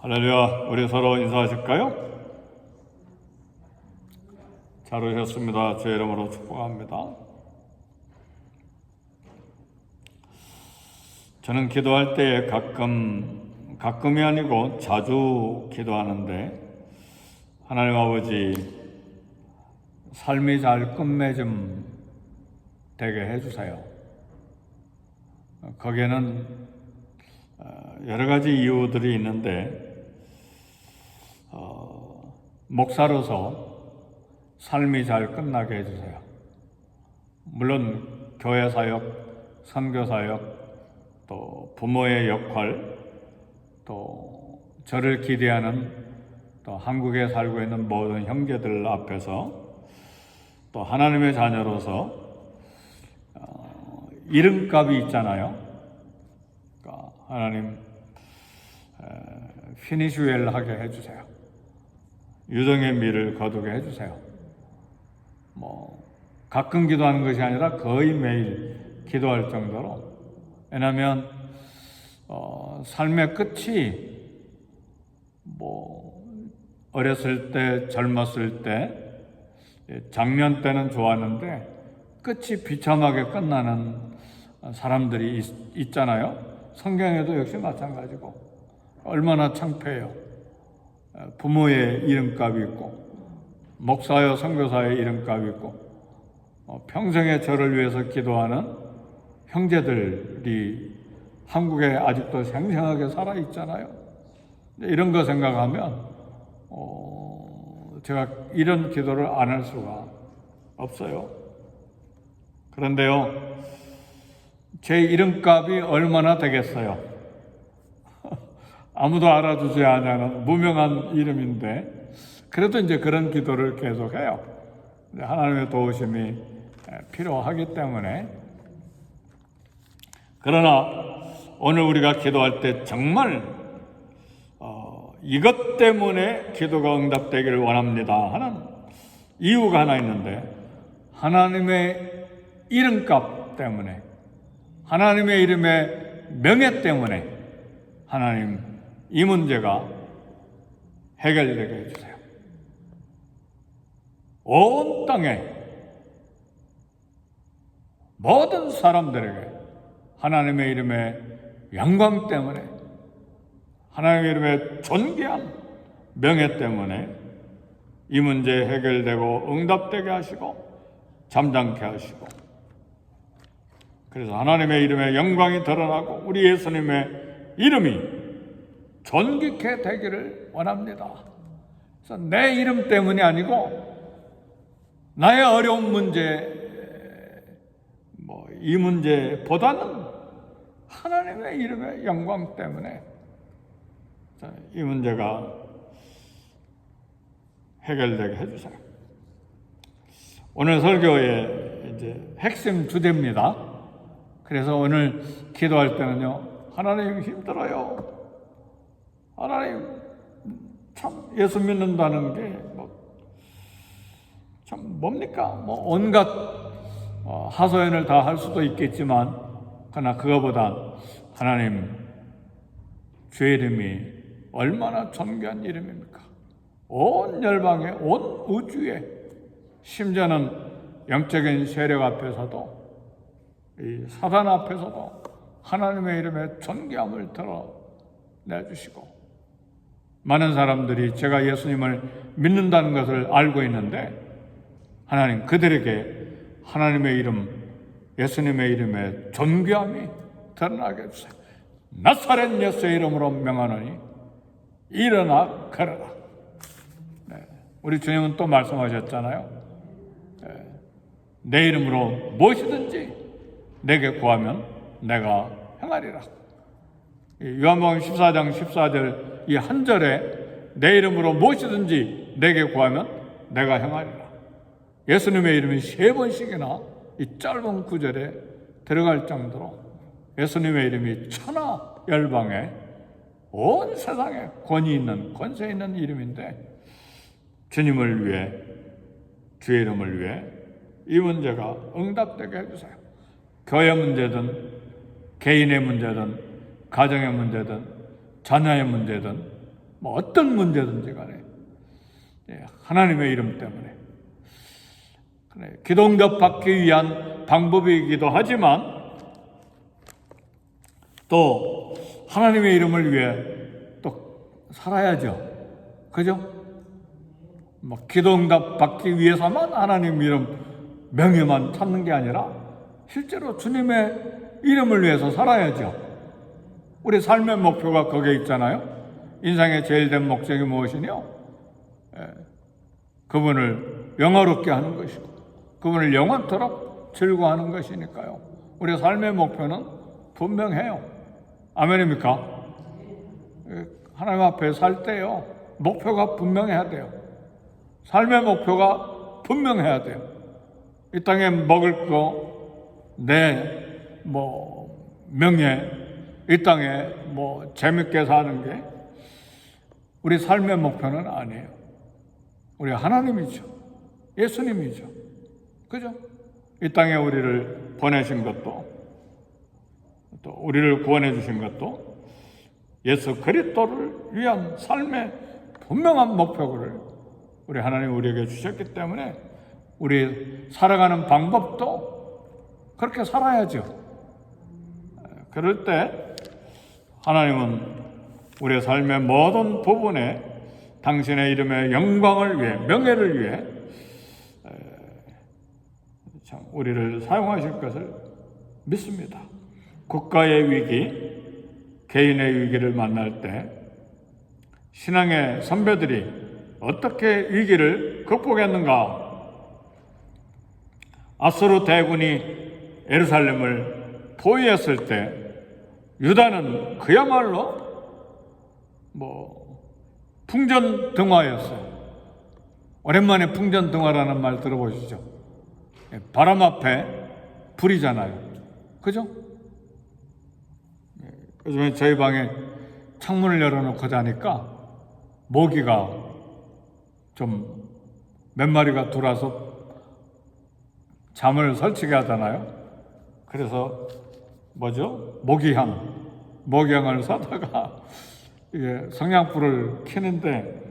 할렐루야, 우리 서로 인사하실까요? 잘 오셨습니다. 제 이름으로 축복합니다. 저는 기도할 때에 가끔이 아니고 자주 기도하는데, 하나님 아버지, 삶이 잘 끝맺음 되게 해주세요. 거기에는 여러 가지 이유들이 있는데, 목사로서 삶이 잘 끝나게 해주세요. 물론 교회 사역, 선교 사역, 또 부모의 역할, 또 저를 기대하는 또 한국에 살고 있는 모든 형제들 앞에서 또 하나님의 자녀로서 이름값이 있잖아요. 그러니까 하나님 피니시 웰 하게 해주세요. 유정의 미를 거두게 해주세요. 가끔 기도하는 것이 아니라 거의 매일 기도할 정도로. 왜냐하면 삶의 끝이 어렸을 때, 젊었을 때, 작년 때는 좋았는데 끝이 비참하게 끝나는 사람들이 있잖아요. 성경에도 역시 마찬가지고 얼마나 창피해요. 부모의 이름값이 있고 목사여 선교사의 이름값이 있고 평생에 저를 위해서 기도하는 형제들이 한국에 아직도 생생하게 살아있잖아요. 이런 거 생각하면 제가 이런 기도를 안 할 수가 없어요. 그런데요, 제 이름값이 얼마나 되겠어요? 아무도 알아주지 않는 무명한 이름인데, 그래도 이제 그런 기도를 계속해요. 하나님의 도우심이 필요하기 때문에. 그러나 오늘 우리가 기도할 때 정말 이것 때문에 기도가 응답되기를 원합니다 하는 이유가 하나 있는데, 하나님의 이름값 때문에, 하나님의 이름의 명예 때문에 하나님 이 문제가 해결되게 해주세요. 온 땅에 모든 사람들에게 하나님의 이름의 영광 때문에, 하나님의 이름의 존귀한 명예 때문에 이 문제 해결되고 응답되게 하시고 잠잠케 하시고, 그래서 하나님의 이름의 영광이 드러나고 우리 예수님의 이름이 존귀케 되기를 원합니다. 그래서 내 이름 때문이 아니고 나의 어려운 문제, 이 문제보다는 하나님의 이름의 영광 때문에 이 문제가 해결되게 해주세요. 오늘 설교의 이제 핵심 주제입니다. 그래서 오늘 기도할 때는요, 하나님 힘들어요. 하나님 참 예수 믿는다는 게 참 뭡니까? 온갖 하소연을 다 할 수도 있겠지만, 그러나 그거보다 하나님 주의 이름이 얼마나 존귀한 이름입니까? 온 열방에, 온 우주에, 심지어는 영적인 세력 앞에서도, 이 사단 앞에서도 하나님의 이름의 존귀함을 드러내주시고, 많은 사람들이 제가 예수님을 믿는다는 것을 알고 있는데, 하나님 그들에게 하나님의 이름, 예수님의 이름의 존귀함이 드러나게 해주세요. 나사렛 예수의 이름으로 명하노니 일어나 걸어라. 우리 주님은 또 말씀하셨잖아요. 내 이름으로 무엇이든지 내게 구하면 내가 행하리라. 요한복음 14장 14절 이 한 절에 내 이름으로 무엇이든지 내게 구하면 내가 행하리라. 예수님의 이름이 3번씩이나 이 짧은 구절에 들어갈 정도로 예수님의 이름이 천하 열방에, 온 세상에 권위 있는, 권세 있는 이름인데, 주님을 위해, 주의 이름을 위해 이 문제가 응답되게 해주세요. 교회 문제든 개인의 문제든 가정의 문제든 자녀의 문제든 뭐 어떤 문제든지 간에 하나님의 이름 때문에 그래, 기도응답 받기 위한 방법이기도 하지만 또 하나님의 이름을 위해 또 살아야죠. 그죠? 뭐 기도응답 받기 위해서만 하나님 이름 명예만 찾는 게 아니라 실제로 주님의 이름을 위해서 살아야죠. 우리 삶의 목표가 거기에 있잖아요. 인생의 제일 된 목적이 무엇이냐? 그분을 영화롭게 하는 것이고 그분을 영원토록 즐거워하는 것이니까요. 우리 삶의 목표는 분명해요. 아멘입니까? 하나님 앞에 살 때요, 목표가 분명해야 돼요. 삶의 목표가 분명해야 돼요. 이 땅에 먹을 거, 명예, 이 땅에 재밌게 사는 게 우리 삶의 목표는 아니에요. 우리 하나님이죠. 예수님이죠. 그죠? 이 땅에 우리를 보내신 것도, 또 우리를 구원해 주신 것도 예수 그리스도를 위한 삶의 분명한 목표를 우리 하나님 우리에게 주셨기 때문에 우리 살아가는 방법도 그렇게 살아야죠. 그럴 때 하나님은 우리의 삶의 모든 부분에 당신의 이름의 영광을 위해, 명예를 위해 우리를 사용하실 것을 믿습니다. 국가의 위기, 개인의 위기를 만날 때 신앙의 선배들이 어떻게 위기를 극복했는가? 아수르 대군이 예루살렘을 포위했을 때 유다는 그야말로 풍전등화였어요. 오랜만에 풍전등화라는 말 들어보시죠? 바람 앞에 불이잖아요. 그죠? 요즘에 저희 방에 창문을 열어놓고 자니까 모기가 좀 몇 마리가 들어와서 잠을 설치게 하잖아요. 그래서 모기향을 사다가 성냥불을 켜는데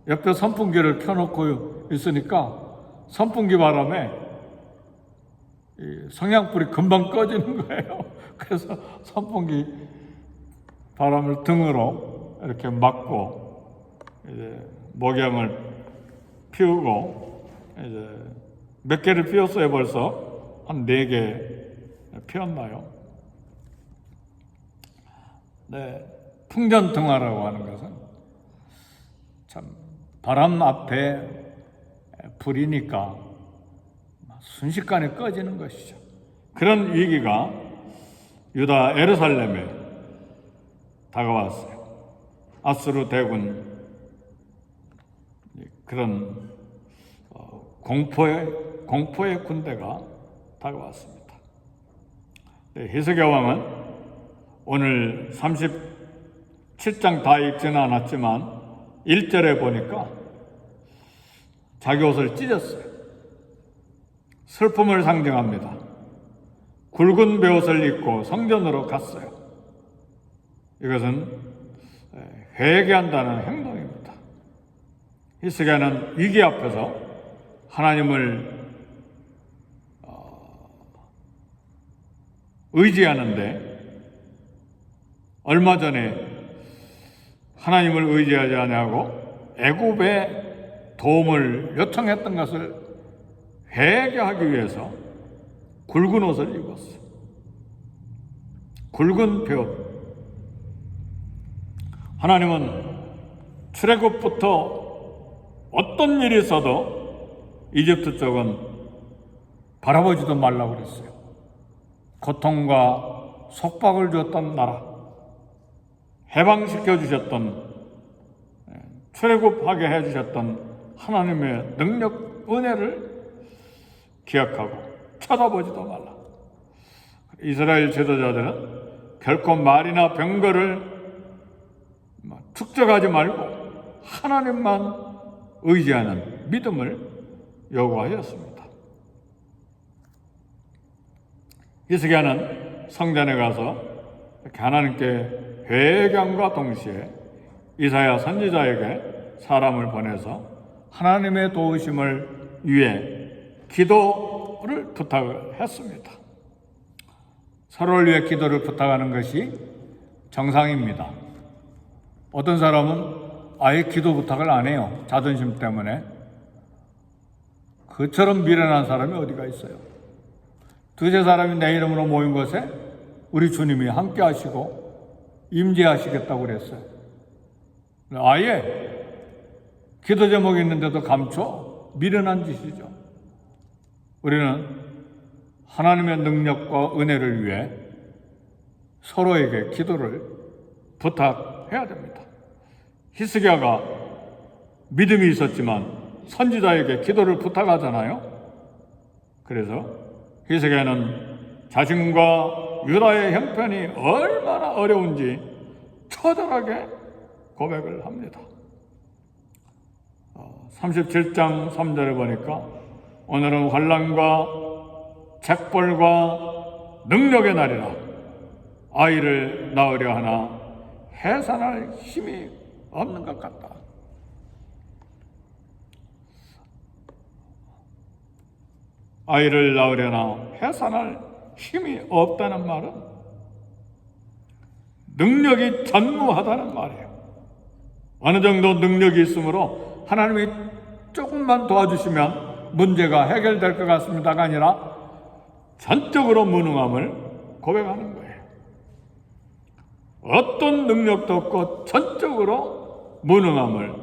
옆에 선풍기를 켜놓고 있으니까 선풍기 바람에 성냥불이 금방 꺼지는 거예요. 그래서 선풍기 바람을 등으로 이렇게 막고 모기향을 피우고 몇 개를 피웠어요. 벌써 한 4개 피웠나요? 네, 풍전등화라고 하는 것은 참 바람 앞에 불이니까 순식간에 꺼지는 것이죠. 그런 위기가 유다 예루살렘에 다가왔어요. 아수르 대군 그런 공포의 군대가 다가왔습니다. 히스기야 왕은 오늘 37장 다 읽지는 않았지만 1절에 보니까 자기 옷을 찢었어요. 슬픔을 상징합니다. 굵은 베옷을 입고 성전으로 갔어요. 이것은 회개한다는 행동입니다. 히스기야는 위기 앞에서 하나님을 의지하는데 얼마 전에 하나님을 의지하지 아니하고 애굽의 도움을 요청했던 것을 회개하기 위해서 굵은 옷을 입었어요. 굵은 베옷. 하나님은 출애굽부터 어떤 일이 있어도 이집트 쪽은 바라보지도 말라고 그랬어요. 고통과 속박을 주었던 나라, 해방시켜 주셨던, 출애굽하게 해주셨던 하나님의 능력, 은혜를 기억하고 쳐다보지도 말라. 이스라엘 지도자들은 결코 말이나 병거를 축적하지 말고 하나님만 의지하는 믿음을 요구하였습니다. 히스기야는 성전에 가서 하나님께 회개함과 동시에 이사야 선지자에게 사람을 보내서 하나님의 도우심을 위해 기도를 부탁을 했습니다. 서로를 위해 기도를 부탁하는 것이 정상입니다. 어떤 사람은 아예 기도 부탁을 안 해요. 자존심 때문에. 그처럼 미련한 사람이 어디가 있어요. 두세 사람이 내 이름으로 모인 것에 우리 주님이 함께 하시고 임재하시겠다고 그랬어요. 아예 기도 제목이 있는데도 감춰 미련한 짓이죠. 우리는 하나님의 능력과 은혜를 위해 서로에게 기도를 부탁해야 됩니다. 히스기야가 믿음이 있었지만 선지자에게 기도를 부탁하잖아요. 그래서 히스기야는 자신과 유다의 형편이 얼마나 어려운지 처절하게 고백을 합니다. 37장 3절에 보니까 오늘은 환난과 책벌과 능력의 날이라 아이를 낳으려 하나 해산할 힘이 없는 것 같다. 아이를 낳으려나 해산할 힘이 없다는 말은 능력이 전무하다는 말이에요. 어느 정도 능력이 있으므로 하나님이 조금만 도와주시면 문제가 해결될 것 같습니다가 아니라 전적으로 무능함을 고백하는 거예요. 어떤 능력도 없고 전적으로 무능함을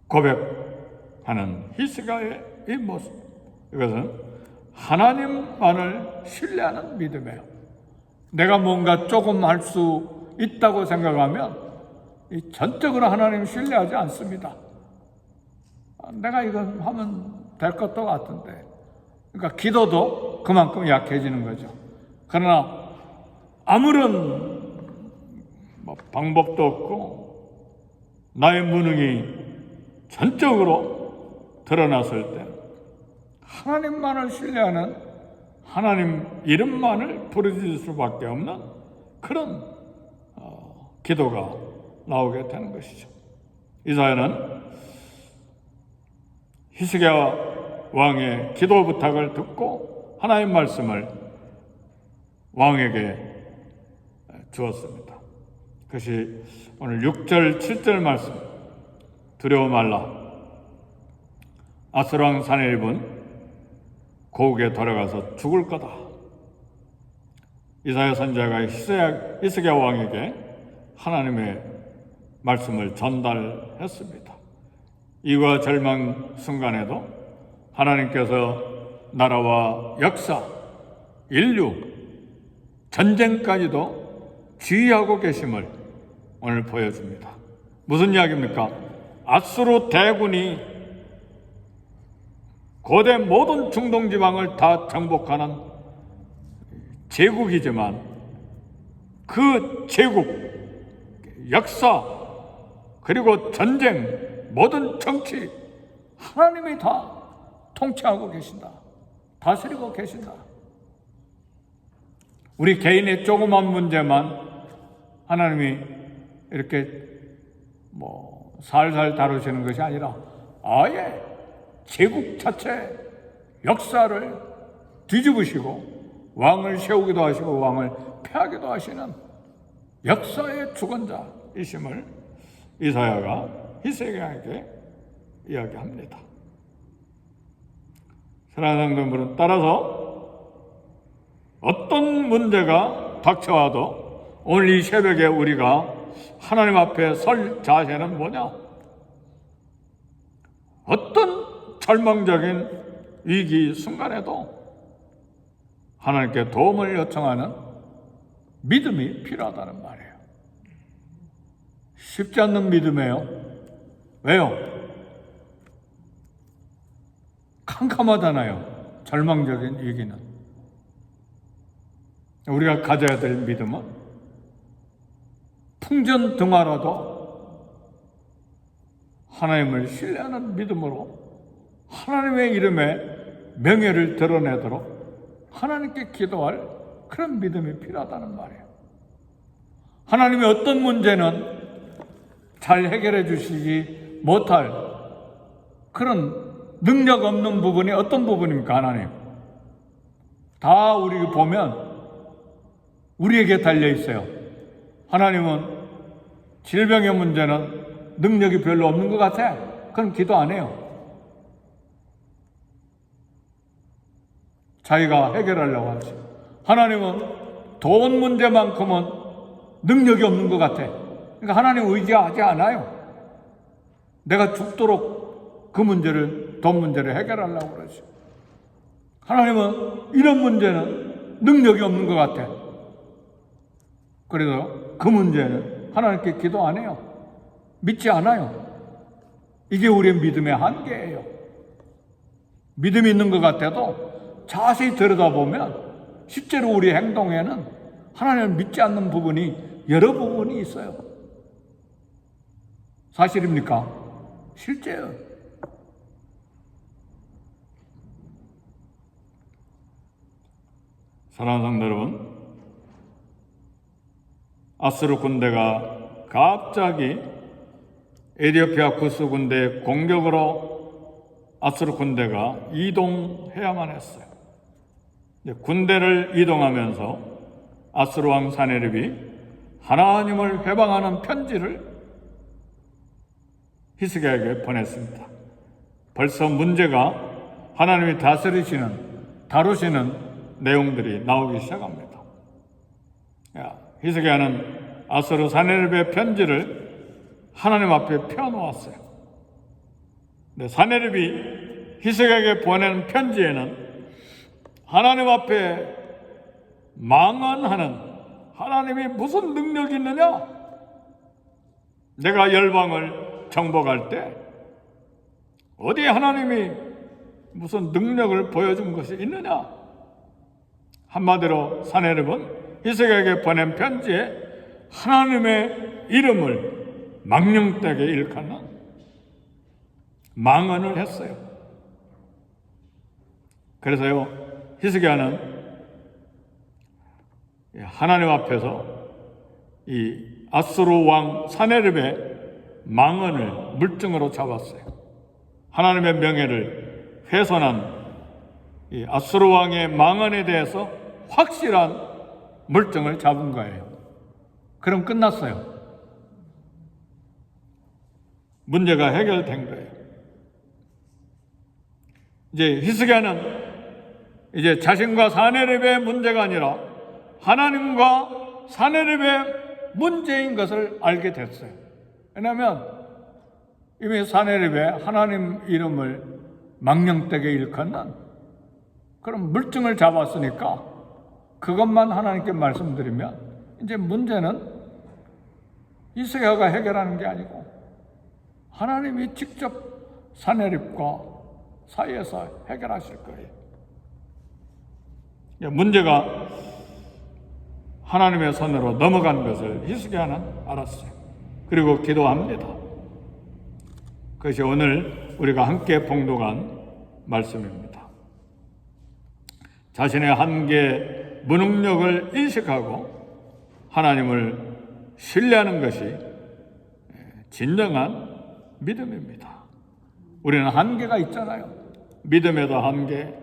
고백하는 히스기야의 이 모습, 이것은 하나님만을 신뢰하는 믿음이에요. 내가 뭔가 조금 할 수 있다고 생각하면 전적으로 하나님 신뢰하지 않습니다. 내가 이건 하면 될 것도 같은데. 그러니까 기도도 그만큼 약해지는 거죠. 그러나 아무런 방법도 없고 나의 무능이 전적으로 드러났을 때 하나님만을 신뢰하는 하나님 이름만을 부르짖을 수밖에 없는 그런 기도가 나오게 되는 것이죠. 이사야는 히스기야 왕의 기도 부탁을 듣고 하나님의 말씀을 왕에게 주었습니다. 그것이 오늘 6절 7절 말씀, 두려워 말라 아수르 왕 사네립은 고국에 돌아가서 죽을 거다. 이사야 선지자가 히스기야 왕에게 하나님의 말씀을 전달했습니다. 이와 절망 순간에도 하나님께서 나라와 역사, 인류, 전쟁까지도 지휘하고 계심을 오늘 보여줍니다. 무슨 이야기입니까? 아수르 대군이 고대 모든 중동 지방을 다 정복하는 제국이지만 그 제국, 역사, 그리고 전쟁, 모든 정치 하나님이 다 통치하고 계신다. 다스리고 계신다. 우리 개인의 조그만 문제만 하나님이 이렇게 살살 다루시는 것이 아니라 아예 제국 자체 역사를 뒤집으시고 왕을 세우기도 하시고 왕을 패하기도 하시는 역사의 주권자이심을 이사야가 히스기야에게 이야기합니다. 사랑하는 성도들은 따라서 어떤 문제가 닥쳐와도 오늘 이 새벽에 우리가 하나님 앞에 설 자세는 뭐냐? 어떤 절망적인 위기 순간에도 하나님께 도움을 요청하는 믿음이 필요하다는 말이에요. 쉽지 않는 믿음이에요. 왜요? 캄캄하잖아요. 절망적인 위기는. 우리가 가져야 될 믿음은 풍전등화라도 하나님을 신뢰하는 믿음으로 하나님의 이름에 명예를 드러내도록 하나님께 기도할 그런 믿음이 필요하다는 말이에요. 하나님의 어떤 문제는 잘 해결해 주시지 못할 그런 능력 없는 부분이 어떤 부분입니까? 하나님, 다 우리 보면 우리에게 달려 있어요. 하나님은 질병의 문제는 능력이 별로 없는 것 같아. 그럼 기도 안 해요. 자기가 해결하려고 하지. 하나님은 돈 문제만큼은 능력이 없는 것 같아. 그러니까 하나님 의지하지 않아요. 내가 죽도록 그 문제를, 돈 문제를 해결하려고 그러지. 하나님은 이런 문제는 능력이 없는 것 같아. 그래서 그 문제는 하나님께 기도 안 해요. 믿지 않아요. 이게 우리의 믿음의 한계예요. 믿음이 있는 것 같아도 자세히 들여다보면 실제로 우리 행동에는 하나님을 믿지 않는 부분이 여러 부분이 있어요. 사실입니까? 실제요. 사랑하는 성도 여러분, 아수르 군대가 갑자기 에티오피아 구스 군대 공격으로 아수르 군대가 이동해야만 했어요. 군대를 이동하면서 아수르 왕 사네립이 하나님을 회방하는 편지를 히스기야에게 보냈습니다. 벌써 문제가 하나님이 다루시는 내용들이 나오기 시작합니다. 히스기야는 아수르 사네립의 편지를 하나님 앞에 펴놓았어요. 사네립이 히스기야에게 보낸 편지에는 하나님 앞에 망언하는, 하나님이 무슨 능력이 있느냐? 내가 열방을 정복할 때 어디 하나님이 무슨 능력을 보여준 것이 있느냐? 한마디로 사네립은 히스기야에게 보낸 편지에 하나님의 이름을 망령되게 일컫는 망언을 했어요. 그래서요, 히스기야는 하나님 앞에서 이 아수르 왕 사네립의 망언을 물증으로 잡았어요. 하나님의 명예를 훼손한 이 아수르 왕의 망언에 대해서 확실한 물증을 잡은 거예요. 그럼 끝났어요. 문제가 해결된 거예요. 이제 히스기야는 이제 자신과 사네립의 문제가 아니라 하나님과 사네립의 문제인 것을 알게 됐어요. 왜냐하면 이미 사네립의 하나님 이름을 망령되게 일컫는 그런 물증을 잡았으니까 그것만 하나님께 말씀드리면 이제 문제는 히스기야가 해결하는 게 아니고 하나님이 직접 사네립과 사이에서 해결하실 거예요. 문제가 하나님의 손으로 넘어간 것을 히스기야는 알았어요. 그리고 기도합니다. 그것이 오늘 우리가 함께 봉독한 말씀입니다. 자신의 한계, 무능력을 인식하고 하나님을 신뢰하는 것이 진정한 믿음입니다. 우리는 한계가 있잖아요. 믿음에도 한계,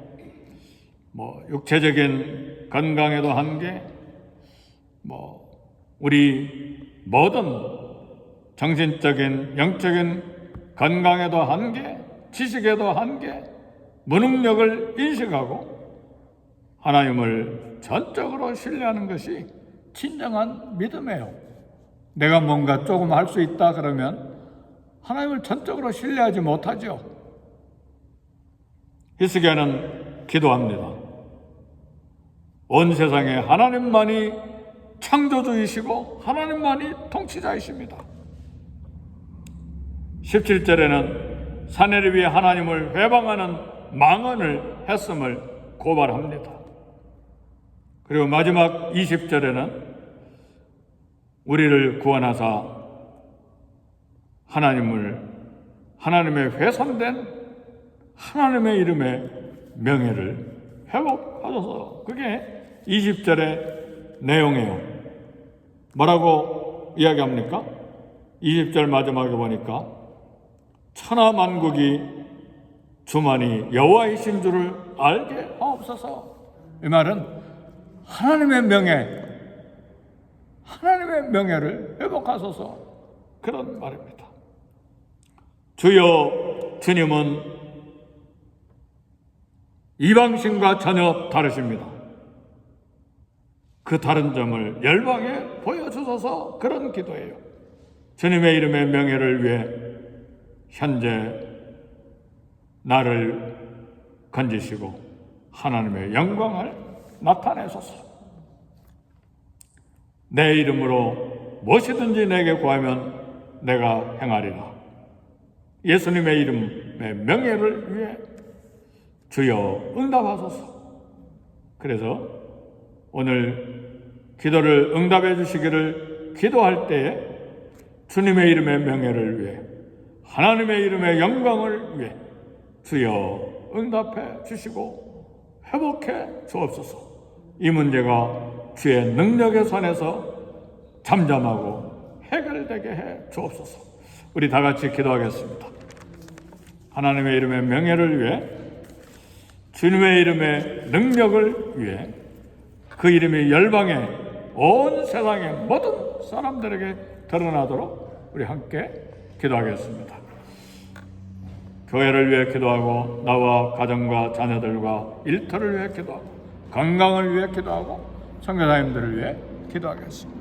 육체적인 건강에도 한계, 우리 모든 정신적인, 영적인 건강에도 한계, 지식에도 한계, 무능력을 인식하고 하나님을 전적으로 신뢰하는 것이 진정한 믿음이에요. 내가 뭔가 조금 할 수 있다 그러면 하나님을 전적으로 신뢰하지 못하죠. 히스기야는 기도합니다. 온 세상에 하나님만이 창조주이시고 하나님만이 통치자이십니다. 17절에는 사네립이 하나님을 회방하는 망언을 했음을 고발합니다. 그리고 마지막 20절에는 우리를 구원하사 하나님의 훼손된 하나님의 이름의 명예를 회복하소서. 그게 20절의 내용이에요. 뭐라고 이야기합니까? 20절 마지막에 보니까 천하 만국이 주만이 여호와이신 줄을 알게 하옵소서. 이 말은 하나님의 명예를 회복하소서, 그런 말입니다. 주여, 주님은 이방신과 전혀 다르십니다. 그 다른 점을 열방에 보여주소서, 그런 기도예요. 주님의 이름의 명예를 위해 현재 나를 건지시고 하나님의 영광을 나타내소서. 내 이름으로 무엇이든지 내게 구하면 내가 행하리라. 예수님의 이름의 명예를 위해 주여 응답하소서. 그래서 오늘 기도를 응답해 주시기를 기도할 때에 주님의 이름의 명예를 위해, 하나님의 이름의 영광을 위해 주여 응답해 주시고 회복해 주옵소서. 이 문제가 주의 능력의 선에서 잠잠하고 해결되게 해 주옵소서. 우리 다 같이 기도하겠습니다. 하나님의 이름의 명예를 위해, 주님의 이름의 능력을 위해, 그 이름이 열방에, 온 세상의 모든 사람들에게 드러나도록 우리 함께 기도하겠습니다. 교회를 위해 기도하고, 나와 가정과 자녀들과 일터를 위해 기도하고, 건강을 위해 기도하고, 선교사님들을 위해 기도하겠습니다.